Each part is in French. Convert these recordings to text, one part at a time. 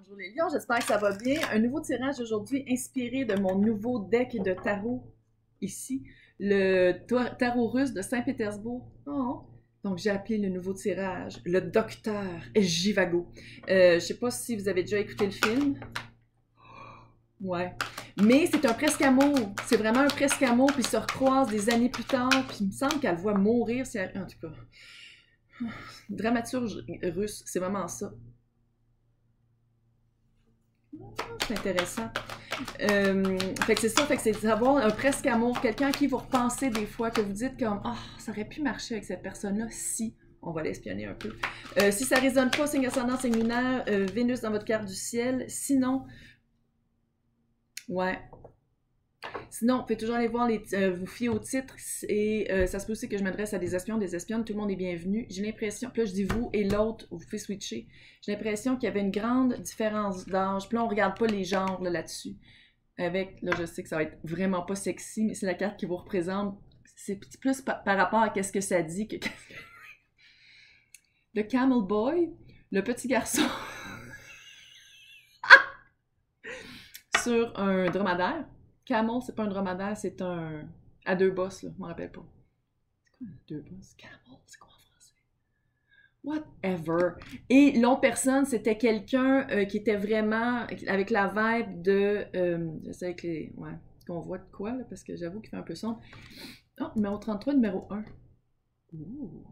Bonjour les lions, j'espère que ça va bien. Un nouveau tirage aujourd'hui inspiré de mon nouveau deck de tarot ici, le tarot russe de Saint-Pétersbourg. Oh. Donc j'ai appelé le nouveau tirage le docteur Jivago. Je sais pas si vous avez déjà écouté le film. Ouais. Mais c'est un presque amour. C'est vraiment un presque amour, puis ils se recroisent des années plus tard, puis il me semble qu'elle voit mourir. En tout cas, dramaturge russe, c'est vraiment ça. C'est intéressant. Fait que c'est ça, fait que c'est d'avoir un presque amour, quelqu'un à qui vous repensez des fois, que vous dites comme ah, oh, ça aurait pu marcher avec cette personne-là si on va l'espionner un peu. Si ça résonne pas, signe ascendant, signe lunaire, Vénus dans votre carte du ciel. Sinon, ouais. Sinon, vous pouvez toujours aller voir vous fier au titre et ça se peut aussi que je m'adresse à des espions, des espionnes, tout le monde est bienvenu. J'ai l'impression, puis là je dis vous et l'autre, vous pouvez switcher. J'ai l'impression qu'il y avait une grande différence d'âge, puis là on regarde pas les genres là-dessus. Avec, là je sais que ça va être vraiment pas sexy, mais c'est la carte qui vous représente. C'est plus par rapport à qu'est-ce que ça dit que... Le Camel Boy, le petit garçon sur un dromadaire. Camel, c'est pas un dromadaire, c'est un... à deux bosses, là, je m'en rappelle pas. C'est quoi deux bosses? Camel, c'est quoi en français? Whatever. Et l'autre personne, c'était quelqu'un qui était vraiment avec la vibe de... je sais que les... Ouais, qu'on voit de quoi, là, parce que j'avoue qu'il fait un peu sombre. Oh, numéro 33, numéro 1. Ouh.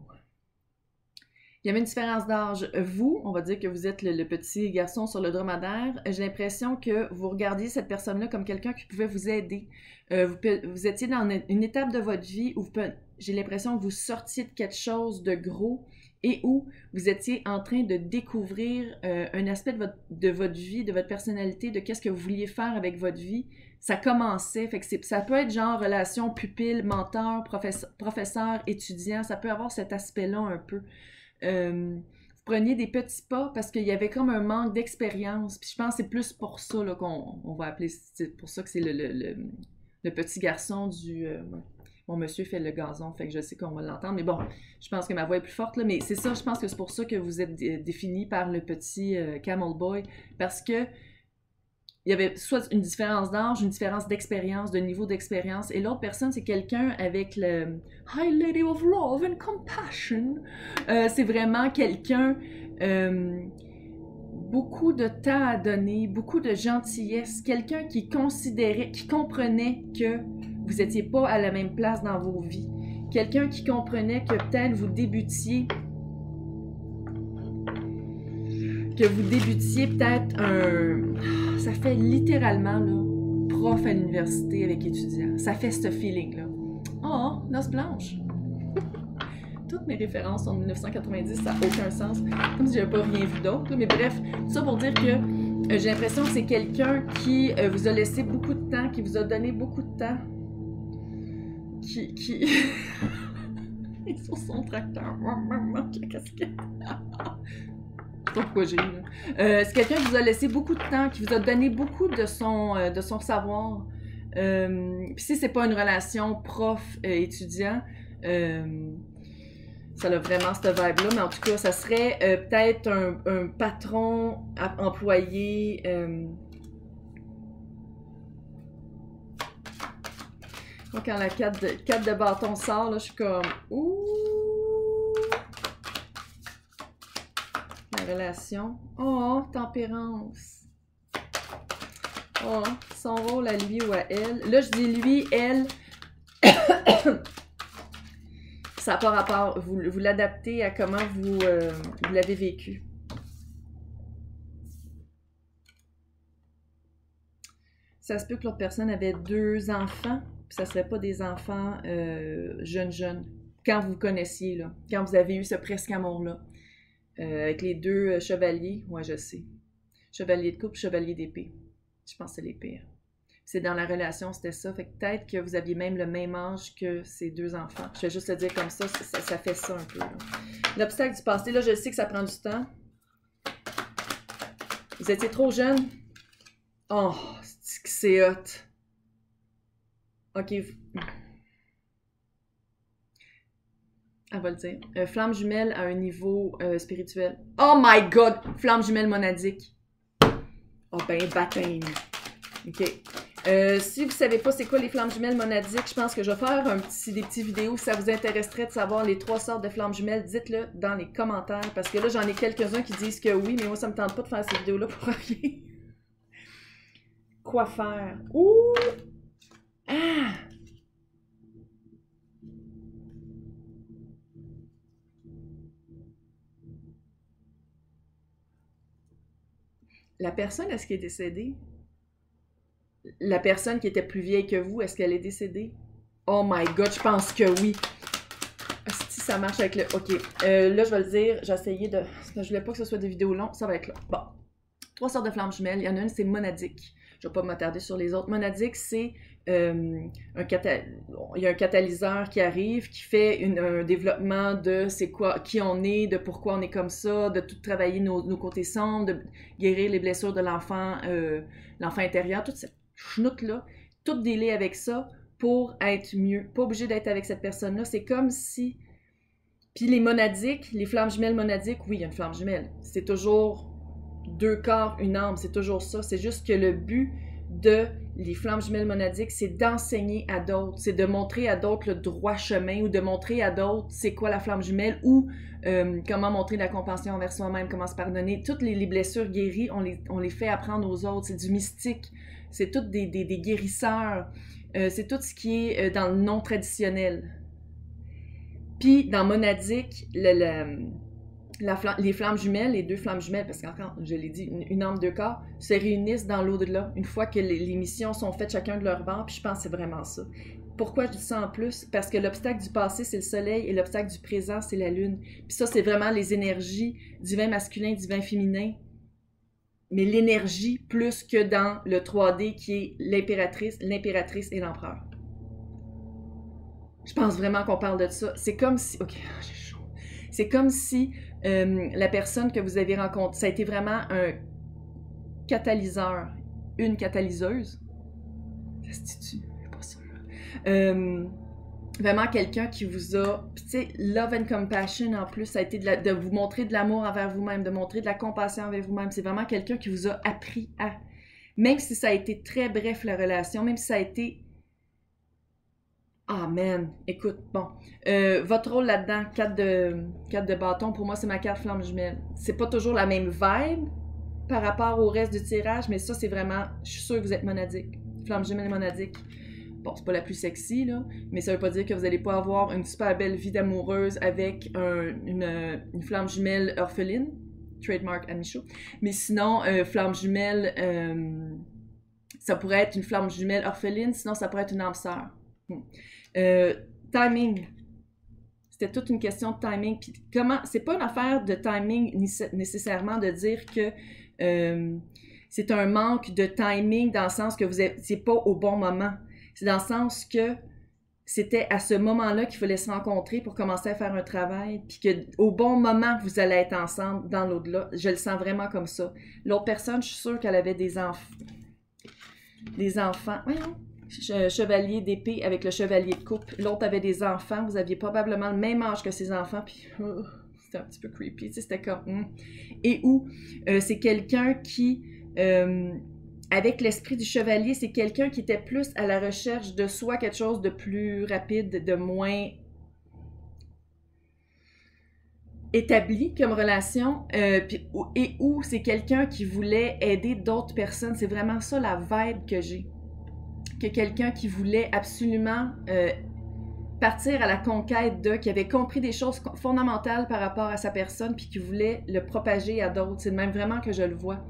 Il y avait une différence d'âge. Vous, on va dire que vous êtes le petit garçon sur le dromadaire. J'ai l'impression que vous regardiez cette personne-là comme quelqu'un qui pouvait vous aider. Vous étiez dans une étape de votre vie où j'ai l'impression que vous sortiez de quelque chose de gros et où vous étiez en train de découvrir un aspect de votre vie, de votre personnalité, de qu'est-ce que vous vouliez faire avec votre vie. Ça commençait, fait que ça peut être genre relation pupille, mentor, professeur, étudiant, ça peut avoir cet aspect-là un peu. Vous preniez des petits pas parce qu'il y avait comme un manque d'expérience. Puis je pense que c'est plus pour ça qu'on va appeler, c'est pour ça que c'est le petit garçon du... Mon monsieur fait le gazon, fait que je sais qu'on va l'entendre. Mais bon, je pense que ma voix est plus forte, là. Mais c'est ça, je pense que c'est pour ça que vous êtes défini par le petit Camel Boy. Parce que il y avait soit une différence d'âge, une différence d'expérience, de niveau d'expérience, et l'autre personne, c'est quelqu'un avec le High Lady of Love and Compassion. C'est vraiment quelqu'un, beaucoup de temps à donner, beaucoup de gentillesse, quelqu'un qui considérait, qui comprenait que vous n'étiez pas à la même place dans vos vies, quelqu'un qui comprenait que peut-être vous débutiez peut-être ça fait littéralement, là, prof à l'université avec étudiants. Ça fait ce feeling-là. Oh, noce blanche! Toutes mes références sont de 1990, ça n'a aucun sens. Comme si j'avais pas rien vu d'autre. Mais bref, tout ça pour dire que j'ai l'impression que c'est quelqu'un qui vous a laissé beaucoup de temps, qui vous a donné beaucoup de temps. Qui... Il est sur son tracteur. La casquette. Pourquoi j'ai c'est quelqu'un qui vous a laissé beaucoup de temps, qui vous a donné beaucoup de son savoir. Puis si c'est pas une relation prof-étudiant, ça a vraiment cette vibe-là, mais en tout cas, ça serait peut-être un patron employé. Moi, quand la 4 de bâton sort, là, je suis comme ouh! Relation. Oh, tempérance. Oh, son rôle à lui ou à elle. Là, je dis lui, elle. Ça n'a pas rapport. Vous l'adaptez à comment vous l'avez vécu. Ça se peut que l'autre personne avait 2 enfants, puis ça ne serait pas des enfants jeunes. Quand vous connaissiez, là. Quand vous avez eu ce presque amour-là. Avec les 2 chevaliers, ouais, je sais. Chevalier de coupe, chevalier d'épée. Je pense que c'est les pires. C'est dans la relation, c'était ça. Fait que peut-être que vous aviez même le même âge que ces 2 enfants. Je vais juste le dire comme ça, ça fait ça un peu. L'obstacle du passé, là, je sais que ça prend du temps. Vous étiez trop jeune. Oh, c'est hot. Ok. Elle va le dire. Flamme jumelle à un niveau spirituel. Oh my god! Flamme jumelle monadique. Ah ben, baptême. OK. Si vous ne savez pas c'est quoi les flammes jumelles monadiques, je pense que je vais faire des petites vidéos. Si ça vous intéresserait de savoir les 3 sortes de flammes jumelles, dites-le dans les commentaires. Parce que là, j'en ai quelques-uns qui disent que oui, mais moi, ça me tente pas de faire ces vidéos-là pour rien. Quoi faire? Ouh! Ah! La personne, est-ce qu'elle est décédée? La personne qui était plus vieille que vous, est-ce qu'elle est décédée? Oh my god, je pense que oui. Si ça marche avec le... OK. Là, je vais le dire. J'ai essayé de... Je voulais pas que ce soit des vidéos longues. Ça va être là. Bon. 3 sortes de flammes jumelles. Il y en a une, c'est monadique. Je vais pas m'attarder sur les autres. Monadique, c'est il y a un catalyseur qui arrive, qui fait un développement de c'est quoi, qui on est, de pourquoi on est comme ça, de tout travailler nos côtés sombres, de guérir les blessures de l'enfant intérieur, toute cette chenoute-là, tout délai avec ça pour être mieux. Pas obligé d'être avec cette personne-là. C'est comme si... Puis les monadiques, les flammes jumelles monadiques, oui, il y a une flamme jumelle. C'est toujours 2 corps, une âme, c'est toujours ça. C'est juste que le but de les flammes jumelles monadiques, c'est d'enseigner à d'autres, c'est de montrer à d'autres le droit chemin ou de montrer à d'autres c'est quoi la flamme jumelle ou comment montrer de la compassion envers soi-même, comment se pardonner. Toutes les blessures guéries, on les fait apprendre aux autres. C'est du mystique, c'est toutes des guérisseurs, c'est tout ce qui est dans le non traditionnel. Puis dans monadique, les flammes jumelles, les 2 flammes jumelles, parce qu'encore, je l'ai dit, une âme, 2 corps, se réunissent dans l'au-delà, une fois que les missions sont faites chacun de leur bord, puis je pense que c'est vraiment ça. Pourquoi je dis ça en plus? Parce que l'obstacle du passé, c'est le soleil, et l'obstacle du présent, c'est la lune. Puis ça, c'est vraiment les énergies divin masculin, divin féminin, mais l'énergie plus que dans le 3D qui est l'impératrice et l'empereur. Je pense vraiment qu'on parle de ça. C'est comme si... OK, j'ai chaud. C'est comme si la personne que vous avez rencontrée, ça a été vraiment un catalyseur, une catalyseuse. Ça se dit-tu? Pas sûr. Vraiment quelqu'un qui vous a... Puis tu sais, love and compassion en plus, ça a été de vous montrer de l'amour envers vous-même, de montrer de la compassion envers vous-même. C'est vraiment quelqu'un qui vous a appris à... Même si ça a été très bref la relation, même si ça a été... Ah, man, écoute, bon. Votre rôle là-dedans, 4 de bâton, pour moi, c'est ma carte flamme jumelle. C'est pas toujours la même vibe par rapport au reste du tirage, mais ça, c'est vraiment... Je suis sûre que vous êtes monadique. Flamme jumelle monadique. Bon, c'est pas la plus sexy, là, mais ça veut pas dire que vous allez pas avoir une super belle vie d'amoureuse avec une flamme jumelle orpheline. Trademark Amicho. Mais sinon, flamme jumelle... ça pourrait être une flamme jumelle orpheline, sinon ça pourrait être une âme sœur. Timing. C'était toute une question de timing. Puis comment, c'est pas une affaire de timing nécessairement de dire que c'est un manque de timing dans le sens que vous n'étiez pas au bon moment. C'est dans le sens que c'était à ce moment-là qu'il fallait se rencontrer pour commencer à faire un travail, puis qu'au bon moment, vous allez être ensemble dans l'au-delà. Je le sens vraiment comme ça. L'autre personne, je suis sûre qu'elle avait des enfants. Voyons. Chevalier d'épée avec le chevalier de coupe. L'autre avait des enfants. Vous aviez probablement le même âge que ses enfants. Puis c'était un petit peu creepy. Tu sais, c'était comme... Et où c'est quelqu'un qui... avec l'esprit du chevalier, c'est quelqu'un qui était plus à la recherche de soi, quelque chose de plus rapide, de moins établi comme relation, et où c'est quelqu'un qui voulait aider d'autres personnes. C'est vraiment ça la vibe que j'ai. Que quelqu'un qui voulait absolument partir à la conquête qui avait compris des choses fondamentales par rapport à sa personne, puis qui voulait le propager à d'autres. C'est de même vraiment que je le vois.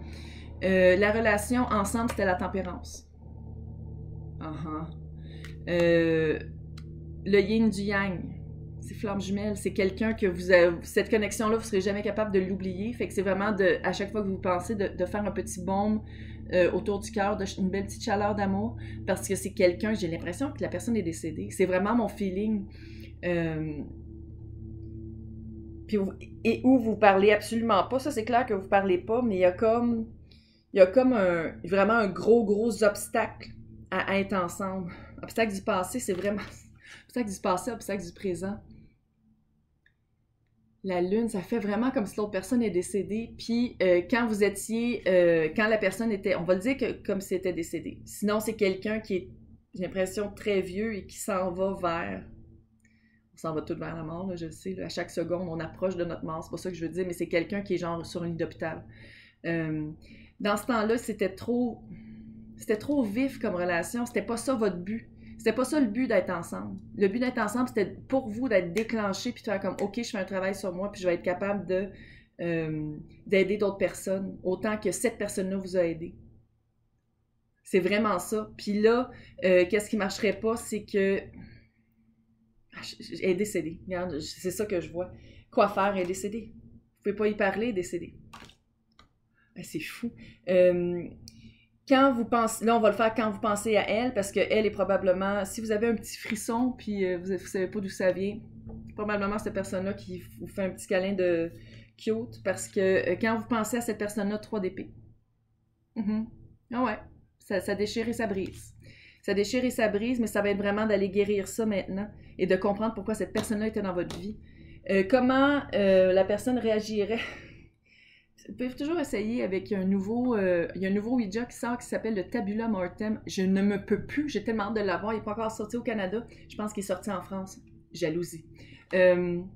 La relation ensemble, c'était la tempérance. Le yin du yang. C'est flamme jumelle. C'est quelqu'un que cette connexion-là, vous ne serez jamais capable de l'oublier. Fait que c'est vraiment, à chaque fois que vous pensez, de faire un petit baume autour du cœur, une belle petite chaleur d'amour, parce que c'est quelqu'un, j'ai l'impression que la personne est décédée. C'est vraiment mon feeling. Et où vous parlez absolument pas. Ça, c'est clair que vous parlez pas, mais il y a comme vraiment un gros obstacle à être ensemble. Obstacle du passé, c'est vraiment... Obstacle du passé, obstacle du présent. La lune, ça fait vraiment comme si l'autre personne est décédée. Puis quand vous étiez, quand la personne était, on va le dire que, comme si elle était décédée. Sinon, c'est quelqu'un qui est, j'ai l'impression, très vieux et qui s'en va vers, on s'en va tout vers la mort, là, je le sais. Là, à chaque seconde, on approche de notre mort. C'est pas ça que je veux dire, mais c'est quelqu'un qui est genre sur un lit d'hôpital. Dans ce temps-là, c'était trop vif comme relation. C'était pas ça votre but. C'était pas ça le but d'être ensemble. Le but d'être ensemble, c'était pour vous d'être déclenché puis de faire comme, OK, je fais un travail sur moi puis je vais être capable d'aider d'autres personnes autant que cette personne-là vous a aidé. C'est vraiment ça. Puis là, qu'est-ce qui marcherait pas, c'est que elle est décédée. Regarde, c'est ça que je vois. Quoi faire? Elle est décédée. Vous pouvez pas y parler, elle est décédée. C'est fou. Quand vous pensez, là on va le faire quand vous pensez à elle, parce qu'elle est probablement, si vous avez un petit frisson, puis vous ne savez pas d'où ça vient, probablement cette personne-là qui vous fait un petit câlin de cute, parce que quand vous pensez à cette personne-là, 3 d'épée. Ah ouais, ça déchire et ça brise. Ça déchire et ça brise, mais ça va être vraiment d'aller guérir ça maintenant et de comprendre pourquoi cette personne-là était dans votre vie. Comment la personne réagirait? Vous pouvez toujours essayer avec un nouveau... il y a un nouveau Ouija qui sort qui s'appelle le Tabula Mortem. Je ne me peux plus, j'ai tellement hâte de l'avoir. Il n'est pas encore sorti au Canada. Je pense qu'il est sorti en France. Jalousie. Vous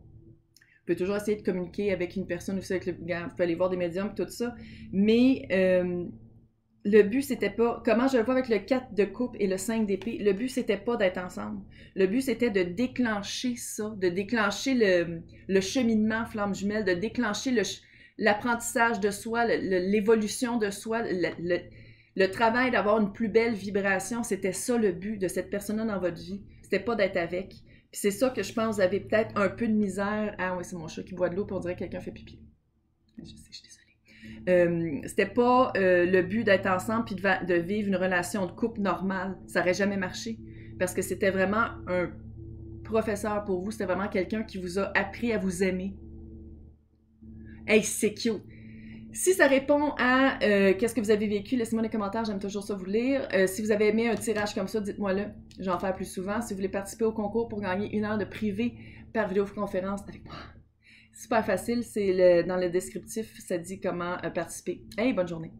pouvez toujours essayer de communiquer avec une personne aussi avec le... Vous pouvez aller voir des médiums et tout ça. Mais le but, c'était pas... Comment je le vois avec le 4 de coupe et le 5 d'épée, le but, c'était pas d'être ensemble. Le but, c'était de déclencher ça, de déclencher le cheminement flamme jumelle, de déclencher l'apprentissage de soi, l'évolution de soi, le travail d'avoir une plus belle vibration, c'était ça le but de cette personne-là dans votre vie. C'était pas d'être avec. Puis c'est ça que je pense, vous avez peut-être un peu de misère. Ah oui, c'est mon chat qui boit de l'eau, puis on dirait que quelqu'un fait pipi. Je sais, je suis désolée. C'était pas le but d'être ensemble puis de vivre une relation de couple normale. Ça aurait jamais marché. Parce que c'était vraiment un professeur pour vous. C'était vraiment quelqu'un qui vous a appris à vous aimer. Hey, c'est cute! Si ça répond à qu'est-ce que vous avez vécu, laissez-moi dans les commentaires, j'aime toujours ça vous lire. Si vous avez aimé un tirage comme ça, dites-moi-le. Je vais en faire plus souvent. Si vous voulez participer au concours pour gagner 1 heure de privé par vidéoconférence avec moi, super facile, c'est dans le descriptif, ça dit comment participer. Hey, bonne journée!